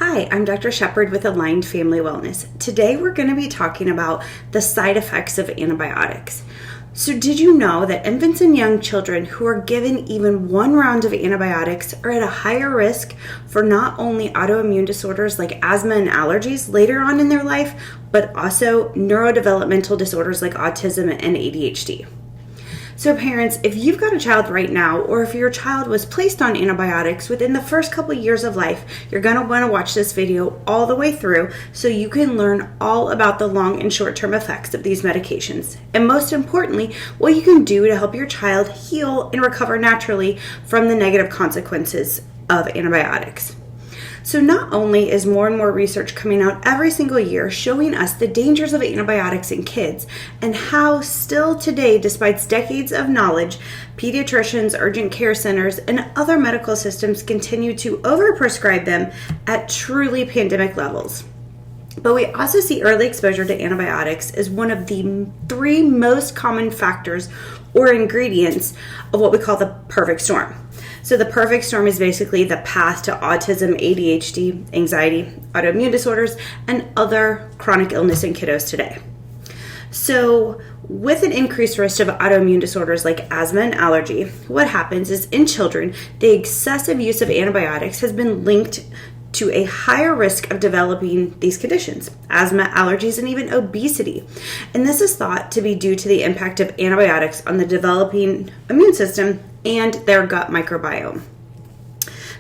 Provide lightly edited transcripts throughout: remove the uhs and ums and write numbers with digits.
Hi, I'm Dr. Sheppard with Aligned Family Wellness. Today we're going to be talking about the side effects of antibiotics. So did you know that infants and young children who are given even one round of antibiotics are at a higher risk for not only autoimmune disorders like asthma and allergies later on in their life, but also neurodevelopmental disorders like autism and ADHD? So parents, if you've got a child right now, or if your child was placed on antibiotics within the first couple of years of life, you're going to want to watch this video all the way through so you can learn all about the long and short-term effects of these medications. And most importantly, what you can do to help your child heal and recover naturally from the negative consequences of antibiotics. So not only is more and more research coming out every single year showing us the dangers of antibiotics in kids and how still today, despite decades of knowledge, pediatricians, urgent care centers, and other medical systems continue to overprescribe them at truly pandemic levels. But we also see early exposure to antibiotics as one of the three most common factors or ingredients of what we call the perfect storm. So the perfect storm is basically the path to autism, ADHD, anxiety, autoimmune disorders, and other chronic illness in kiddos today. So with an increased risk of autoimmune disorders like asthma and allergy, what happens is in children, the excessive use of antibiotics has been linked to a higher risk of developing these conditions, asthma, allergies, and even obesity. And this is thought to be due to the impact of antibiotics on the developing immune system and their gut microbiome.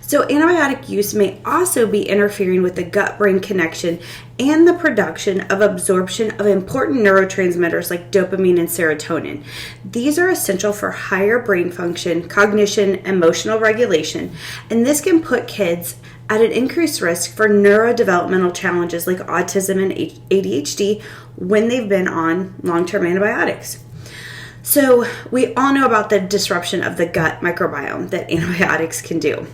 So antibiotic use may also be interfering with the gut-brain connection and the production of absorption of important neurotransmitters like dopamine and serotonin. These are essential for higher brain function, cognition, emotional regulation, and this can put kids at an increased risk for neurodevelopmental challenges like autism and ADHD when they've been on long-term antibiotics. So we all know about the disruption of the gut microbiome that antibiotics can do.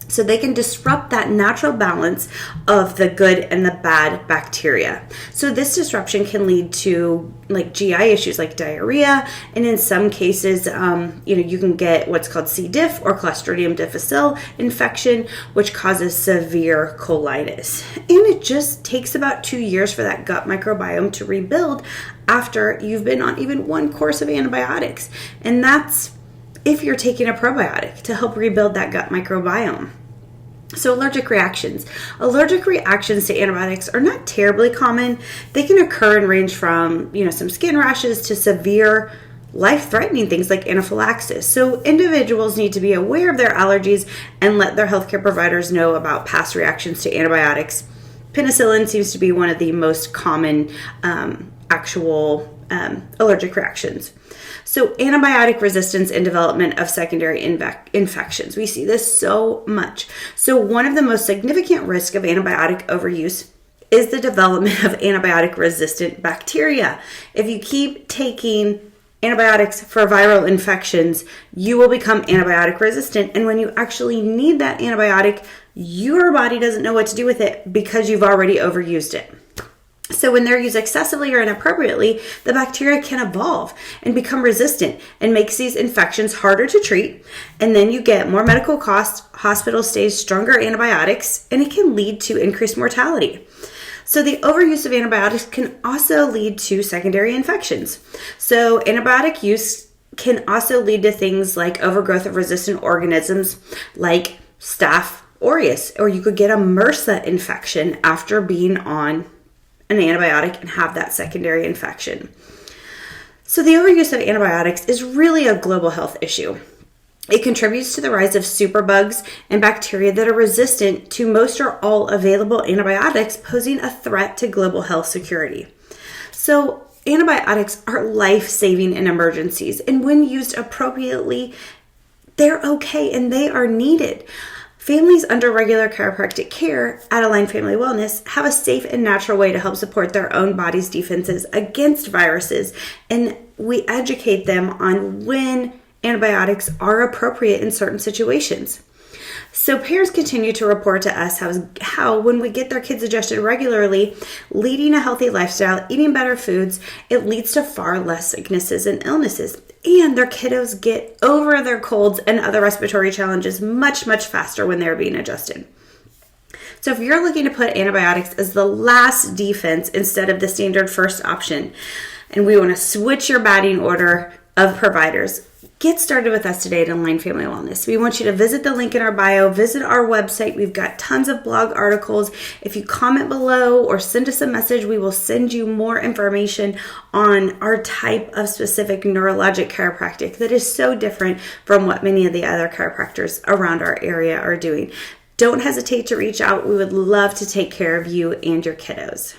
So they can disrupt that natural balance of the good and the bad bacteria. So this disruption can lead to like GI issues like diarrhea, and in some cases, you can get what's called C. diff or Clostridium difficile infection, which causes severe colitis. And it just takes about 2 years for that gut microbiome to rebuild after you've been on even one course of antibiotics. And that's if you're taking a probiotic to help rebuild that gut microbiome. So allergic reactions. Allergic reactions to antibiotics are not terribly common. They can occur and range from, some skin rashes to severe life-threatening things like anaphylaxis. So individuals need to be aware of their allergies and let their healthcare providers know about past reactions to antibiotics. Penicillin seems to be one of the most common actual allergic reactions. So antibiotic resistance and development of secondary infections. We see this so much. So one of the most significant risks of antibiotic overuse is the development of antibiotic resistant bacteria. If you keep taking antibiotics for viral infections, you will become antibiotic resistant. And when you actually need that antibiotic, your body doesn't know what to do with it because you've already overused it. So when they're used excessively or inappropriately, the bacteria can evolve and become resistant and makes these infections harder to treat. And then you get more medical costs, hospital stays, stronger antibiotics, and it can lead to increased mortality. So the overuse of antibiotics can also lead to secondary infections. So antibiotic use can also lead to things like overgrowth of resistant organisms like Staph aureus, or you could get a MRSA infection after being on an antibiotic and have that secondary infection. So the overuse of antibiotics is really a global health issue. It contributes to the rise of superbugs and bacteria that are resistant to most or all available antibiotics, posing a threat to global health security. So antibiotics are life-saving in emergencies, and when used appropriately, they're okay and they are needed. Families under regular chiropractic care at Aligned Family Wellness have a safe and natural way to help support their own body's defenses against viruses, and we educate them on when antibiotics are appropriate in certain situations. So parents continue to report to us how when we get their kids adjusted regularly, leading a healthy lifestyle, eating better foods, it leads to far less sicknesses and illnesses. And their kiddos get over their colds and other respiratory challenges much, much faster when they're being adjusted. So if you're looking to put antibiotics as the last defense instead of the standard first option, and we want to switch your batting order of providers, get started with us today at Aligned Family Wellness. We want you to visit the link in our bio, visit our website. We've got tons of blog articles. If you comment below or send us a message, we will send you more information on our type of specific neurologic chiropractic that is so different from what many of the other chiropractors around our area are doing. Don't hesitate to reach out. We would love to take care of you and your kiddos.